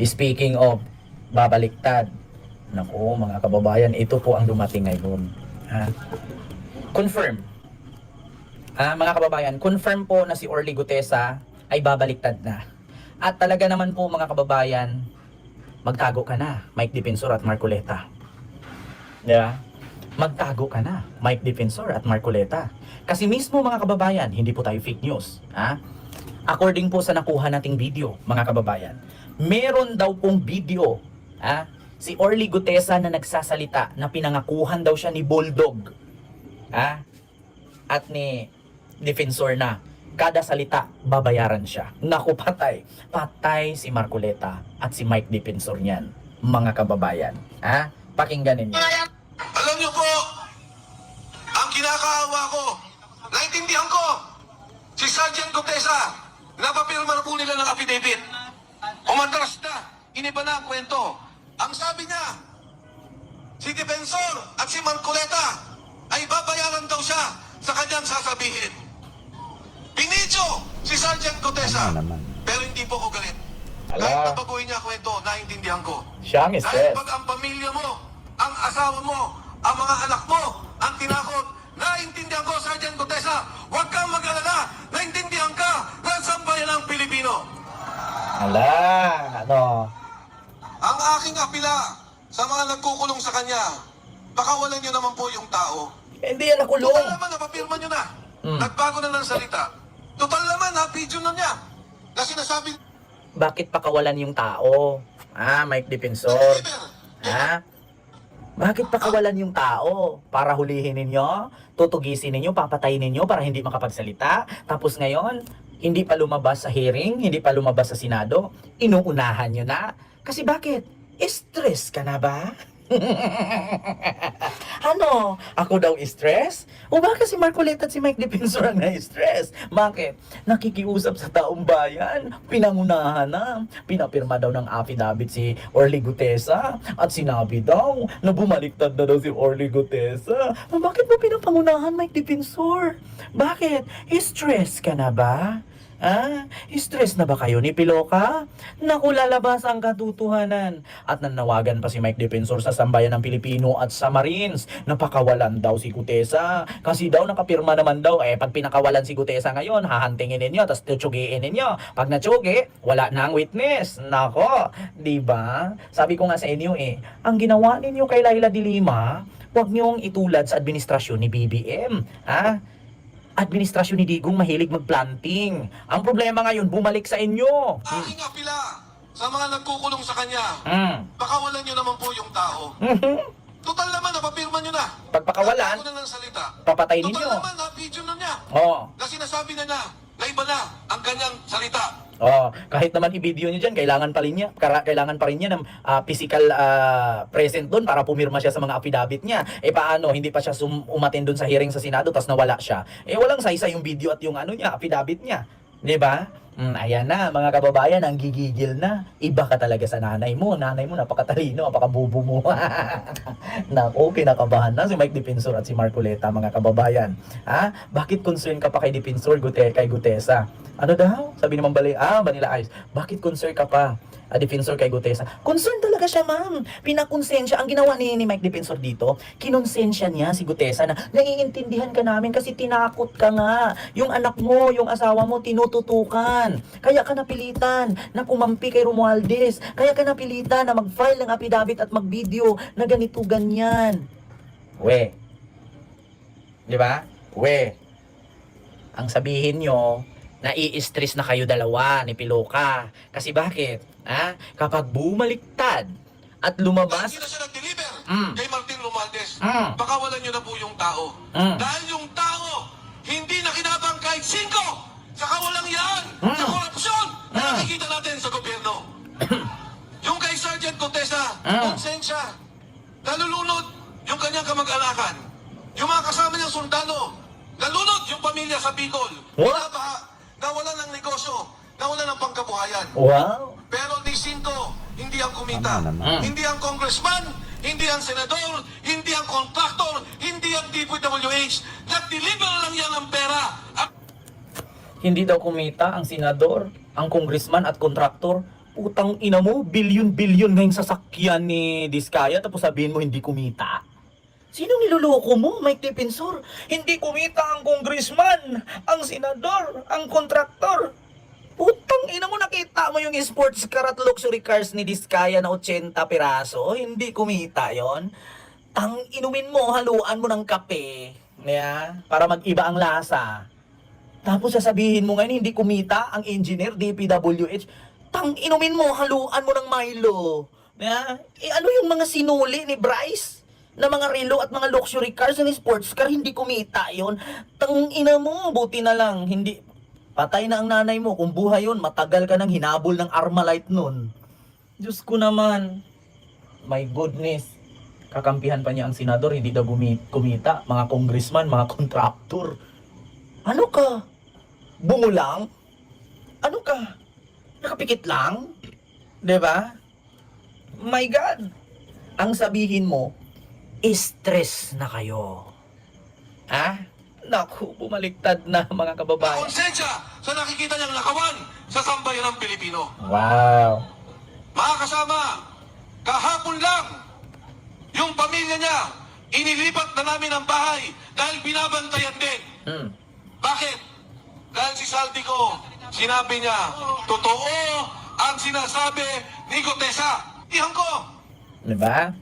Speaking of babaliktad, naku mga kababayan, ito po ang dumating ngayon. Ha? Confirm. Mga kababayan, confirm po na si Orly Gutesa ay babaliktad na. At talaga naman po mga kababayan, magtago ka na, Mike Defensor at Marcoleta. Di ba? Magtago ka na, Mike Defensor at Marcoleta. Kasi mismo mga kababayan, hindi po tayo fake news. Ha? According po sa nakuha nating video, mga kababayan, meron daw pong video, si Orly Gutesa na nagsasalita na pinangakuhan daw siya ni Bulldog, at ni Defensor na kada salita babayaran siya. Naku, patay. Patay si Marcoleta at si Mike Defensor niyan, mga kababayan. Pakinggan ninyo. Alam niyo po, ang kinakaawa ko, naintindihan ko, si Sergeant Gutesa, napapirma na po nila ng affidavit. Umatras na, iniba na ang kwento. Ang sabi niya, si Defensor at si Marcoleta ay babayaran daw siya sa kanyang sasabihin. Binidyo si Sergeant Gutesa, pero hindi po ko galit. Kahit nabaguhin niya kwento, naintindihan ko. Siyang Dahil stress. pag ang pamilya mo, ang asawa mo, ang mga anak mo, ang tinakot, naintindihan ko, Sergeant Gutesa, huwag kang mag-alala, naintindihan ka ng sambayan ng Pilipino. Ano? Ang aking apila sa mga nagkukulong sa kanya, pakawalan niyo naman po yung tao. Hindi yan nakulong. Total naman, napapirma niyo na. Nagbago na ng salita. Total naman, na-video na niya. Na sinasabi, Bakit pakawalan yung tao? Mike Defensor. Bakit pakawalan yung tao? Para hulihin ninyo? Tutugisin ninyo? Papatayin ninyo para hindi makapagsalita? Tapos ngayon, hindi pa lumabas sa hearing? Hindi pa lumabas sa Senado? Inuunahan nyo na? Kasi bakit? Stress ka na ba? Ano? Ako daw stress? O baka si Marcoleta at si Mike Defensor ang na-stress? Bakit? Nakikiusap sa taong bayan, pinangunahan na, pinapirma daw ng affidavit si Orly Gutesa, at sinabi daw na bumaliktad na daw si Orly Gutesa. Bakit mo pinapangunahan, Mike Defensor? Bakit? Stress ka na ba? Stress na ba kayo ni Piloka? Naku, lalabas ang katotohanan. At nanawagan pa si Mike Defensor sa sambayan ng Pilipino at sa Marines na pakawalan daw si Gutesa. Kasi daw nakapirma naman daw, pag pinakawalan si Gutesa ngayon, hahantingin ninyo, tapos tutsugiin ninyo. Pag natsugi, wala na ang witness. Nako, di ba? Sabi ko nga sa inyo ang ginawa ninyo kay Laila de Lima, huwag niyong itulad sa administrasyon ni BBM. Administrasyon ni Digong mahilig mag-planting. Ang problema ngayon, bumalik sa inyo. aking apila sa mga nagkukulong sa kanya, pakawalan niyo naman po yung tao. Total naman, napapirma niyo na. Pag pakawalan, Nagbago na ng salita. papatay Total ninyo. naman, na-video na niya. Na sinasabi na na iba na ang kanyang salita. Kahit naman i-video niyo dyan, kailangan pa rin niya ng physical present doon para pumirma siya sa mga affidavit niya. Paano? Hindi pa siya umattend doon sa hearing sa Senado tapos nawala siya. Walang saysa yung video at yung affidavit niya. Di ba? Ayan na, mga kababayan, ang gigigil na. Iba ka talaga sa nanay mo. Nanay mo, napakatalino, napakabubo mo. Naku, kinakabahan na si Mike Defensor at si Marcoleta, mga kababayan. Bakit concern ka pa kay Defensor, kay Gutesa? Ano daw? Sabi naman Vanilla Ice, bakit concern ka pa? Defensor kay Gutesa. Concern talaga siya, ma'am. Pinakonsensya. Ang ginawa ni Mike Defensor dito, kinonsensya niya si Gutesa na naiintindihan ka namin kasi tinakot ka nga. Yung anak mo, yung asawa mo, tinututukan. Kaya ka napilitan na kumampi kay Romualdez. Kaya ka napilitan na mag-file ng affidavit at mag-video na ganito, ganyan. Di ba? Ang sabihin nyo, nai-stress na kayo dalawa ni Piloka. Kasi bakit? Kapag bumaliktad at lumabas... Hindi na siya nag-deliver kay Martin Romualdez. Pakawalan niyo na po yung tao. Dahil yung tao, hindi na kinabang kahit 5 sa kawalang yan, sa korupsyon na nakikita natin sa gobyerno. Yung kay Sergeant Gutesa, konsensya, nalulunod yung kanyang kamag-anakan. Yung mga kasama niyang sundalo, nalunod yung pamilya sa Bicol. Nabaha, nawalan ng negosyo, nawalan ng pangkabuhayan. Wow! Pero ni Cinco, hindi ang kumita. Hindi ang congressman, hindi ang senador, hindi ang contractor, hindi ang DPWH. Nag-deliver lang yan ng pera. Hindi daw kumita ang senador, ang congressman at kontraktor. Putang ina mo, bilyon-bilyon na yung sasakyan ni Diskaya tapos sabihin mo hindi kumita. Sinong niloloko mo, Mike Defensor? Hindi kumita ang congressman, ang senador, ang kontraktor. Putang ina mo, nakita mo yung sports car at luxury cars ni Diskaya na 80 piraso? Hindi kumita yon. Inumin mo, haluan mo ng kape, para mag-iba ang lasa. Tapos sasabihin mo ngayon, hindi kumita ang engineer, DPWH. Inumin mo, haluan mo ng Milo. Ano yung mga sinuli ni Bryce? Na mga relo at mga luxury cars and sports car, hindi kumita yon. Ina mo, buti na lang, hindi. Patay na ang nanay mo. Kung buhay yun, matagal ka nang hinabol ng Armalite nun. Diyos ko naman. My goodness. Kakampihan pa niya ang senador, hindi daw kumita. Mga congressman, mga kontraktor. Ano ka? Bungo lang? Ano ka? Nakapikit lang? 'Di ba? My God! Ang sabihin mo, stress na kayo. Ha? Naku, bumaliktad na mga kababayan. Konsensya sa nakikita niyang nakawan sa sambayan ng Pilipino. Wow! Mga kasama, kahapon lang, yung pamilya niya, inilipat na namin ang bahay dahil binabantayan din. Bakit? Dahil si Saldico, sinabi niya, totoo ang sinasabi ni Gutesa. Iyan ko! Diba?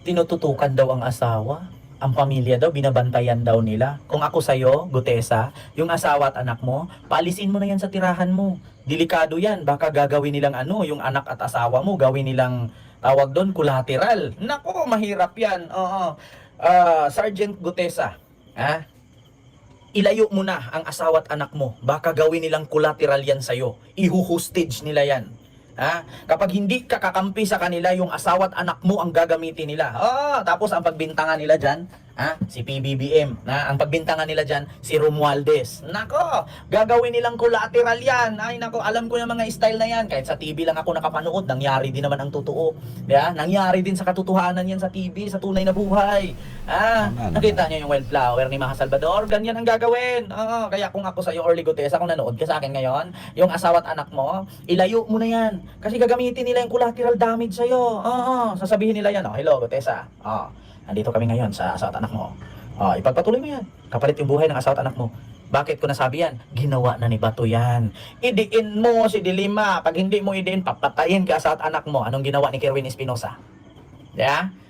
Tinututukan daw ang asawa. Ang pamilya daw, binabantayan daw nila. Kung ako sa'yo, Gutesa, yung asawa at anak mo, paalisin mo na yan sa tirahan mo. Delikado yan. Baka gagawin nilang yung anak at asawa mo, gawin nilang, tawag doon, collateral. Nako, mahirap yan. Oo. Sergeant Gutesa, ilayo mo na ang asawa at anak mo. Baka gawin nilang collateral yan sa'yo. Ihu-hostage nila yan. Kapag hindi ka kakampi sa kanila, yung asawa at anak mo ang gagamitin nila. Tapos ang pagbintangan nila dyan, si PBBM. Ang pagbintangan nila dyan, si Romualdez. Nako, gagawin nilang collateral yan. Ay nako, alam ko yung mga style na yan. Kahit sa TV lang ako nakapanood, nangyari din naman ang totoo. Nangyari din sa katotohanan yan sa TV, sa tunay na buhay. Nakita niyo yung wildflower ni Maha Salvador? Ganyan ang gagawin. Kaya kung ako sa iyo, Orly Gutesa, kung nanood ka sa akin ngayon, yung asawa at anak mo, ilayo mo na yan. Kasi gagamitin nila yung collateral damage sa'yo. Sasabihin nila yan, hello Gutesa. Andito kami ngayon sa asawa at anak mo. Ipagpatuloy mo yan. Kapalit yung buhay ng asawa at anak mo. Bakit ko nasabi yan? Ginawa na ni Bato yan. Idiin mo si Dilima. Pag hindi mo idiin, papatayin ka asawa at anak mo. Anong ginawa ni Kerwin Espinosa?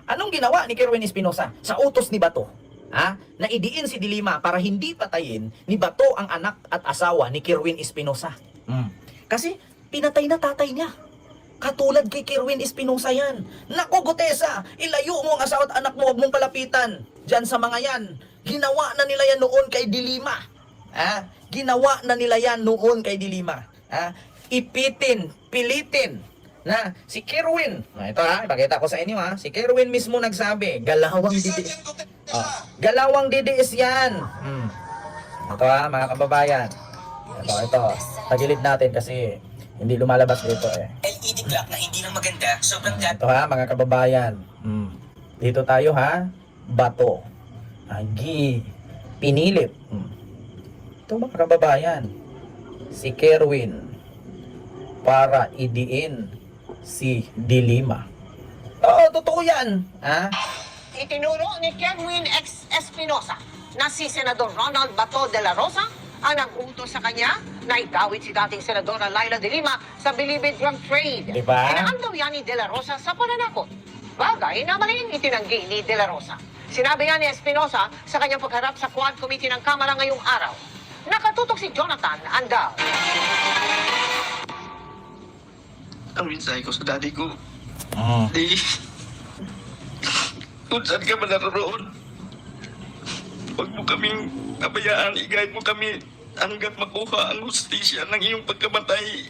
Anong ginawa ni Kerwin Espinosa sa utos ni Bato? Na idiin si Dilima para hindi patayin ni Bato ang anak at asawa ni Kerwin Espinosa. Kasi pinatay na tatay niya. Katulad kay Kerwin Espinosa yan. Naku Gutesa, ilayo mo ang asawa at anak mo, huwag mong palapitan. Diyan sa mga yan. Ginawa na nila yan noon kay Dilima. Ginawa na nila yan noon kay Dilima. Ipitin, pilitin na si Kerwin. Ito ipakita ko sa inyo si Kerwin mismo nagsabi, galawang didiis. Galawang didiis yan. Ito mga kababayan. Ito. Tagilid natin kasi hindi lumalabas dito LED clock na hindi lang maganda, sobrang ganda. Ito mga kababayan. Dito tayo Bato. Pinilit. Ito mga kababayan. Si Kerwin para idiin si Dilima. Totoo yan. Itinuro ni Kerwin X. Espinosa na si Senador Ronald Bato de la Rosa ang nag-utos sa kanya na igawit si dating Senadora Laila de Lima sa Bilibid Drug Trade. Diba? Inaan daw yan ni De La Rosa sa pananakot. Bagay na maling itinanggi ni De La Rosa. Sinabi yan ni Espinosa sa kanyang pagharap sa Quad Committee ng Kamara ngayong araw. Nakatutok si Jonathan Andal. Ang mensahe ko sa daddy ko, di, kung saan ka man naroon, huwag mo kaming pabayaan, i-guide mo kami hanggat makuha ang hustisya ng iyong pagkamatay.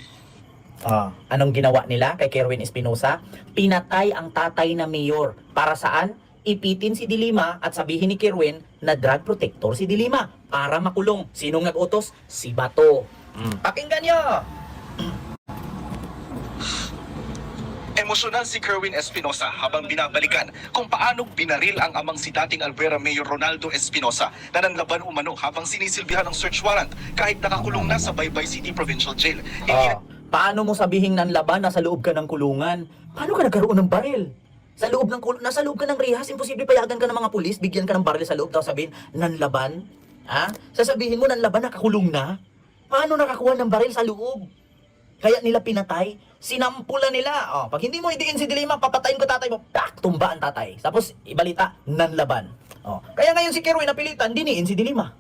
Anong ginawa nila kay Kerwin Espinosa? Pinatay ang tatay na mayor. Para saan? Ipitin si Dilima at sabihin ni Kerwin na drug protector si Dilima para makulong. Sinong nag-utos? Si Bato. Pakinggan nyo! Emosyonal si Kerwin Espinosa habang binabalikan kung paano binaril ang amang si dating Albuera Mayor Ronaldo Espinosa na nanlaban umano habang sinisilbihan ng search warrant kahit nakakulong na sa Baybay City Provincial Jail. Paano mo sabihin ng laban na sa loob ka ng kulungan? Paano ka nagkaroon ng baril? Sa loob ng nasa loob ka ng rehas, imposible payagan ka ng mga pulis, bigyan ka ng baril sa loob, tapos sabihin, nanlaban? Ha? Sasabihin mo, nanlaban, nakakulong na? Paano nakakuha ng baril sa loob? Kaya nila pinatay, sinampula nila. Oh, pag hindi mo idiin si Dilima, papatayin ko tatay mo. Tak, tumba ang tatay. Tapos, ibalita, nanlaban. Oh, kaya ngayon si Kerwin napilitan, diniin si Dilima.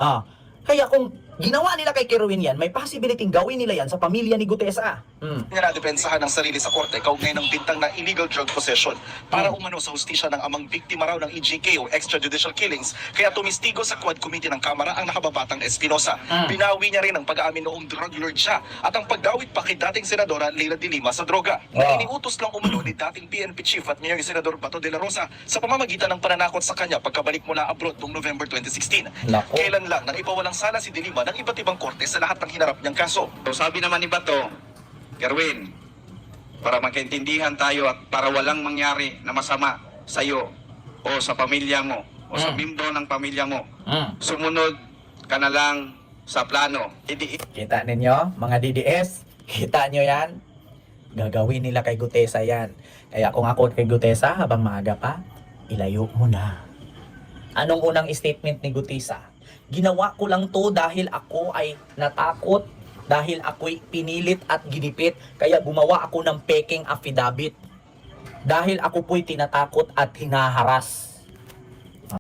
Ah, kaya kung ginawa nila kay Kerwin yan, may possibility gawin nila yan sa pamilya ni Gutesa. Nga nadepensahan ng sarili sa korte kaugnay ng bintang na illegal drug possession para umano sa hustisya ng amang biktima raw ng EJK o extrajudicial killings, kaya tumistigo sa Quad Committee ng Kamara ang nakababatang Espinosa. Binawi niya rin ang pag-aamin noong drug lord siya at ang pagdawit pa kay dating Senadora Leila de Lima sa droga na iniutos lang umano ni dating PNP Chief at Mayor Senador Bato de la Rosa sa pamamagitan ng pananakot sa kanya pagkabalik mula abroad noong November 2016. Nako. Kailan lang nang ipawalang sala si de Lima ng iba't ibang korte sa lahat ng hinarap niyang kaso. So sabi naman ni Bato, Kerwin, para magkaintindihan tayo at para walang mangyari na masama sa iyo o sa pamilya mo o sa membro ng pamilya mo, sumunod ka na lang sa plano. Kita ninyo, mga DDS? Kita nyo yan? Gagawin nila kay Gutesa yan. Kaya kung ako kay Gutesa, habang maaga pa, ilayo mo na. Anong unang statement ni Gutesa? Ginawa ko lang to dahil ako ay natakot, dahil ako'y pinilit at ginipit, kaya gumawa ako ng peking affidavit. Dahil ako po'y tinatakot at hinaharas.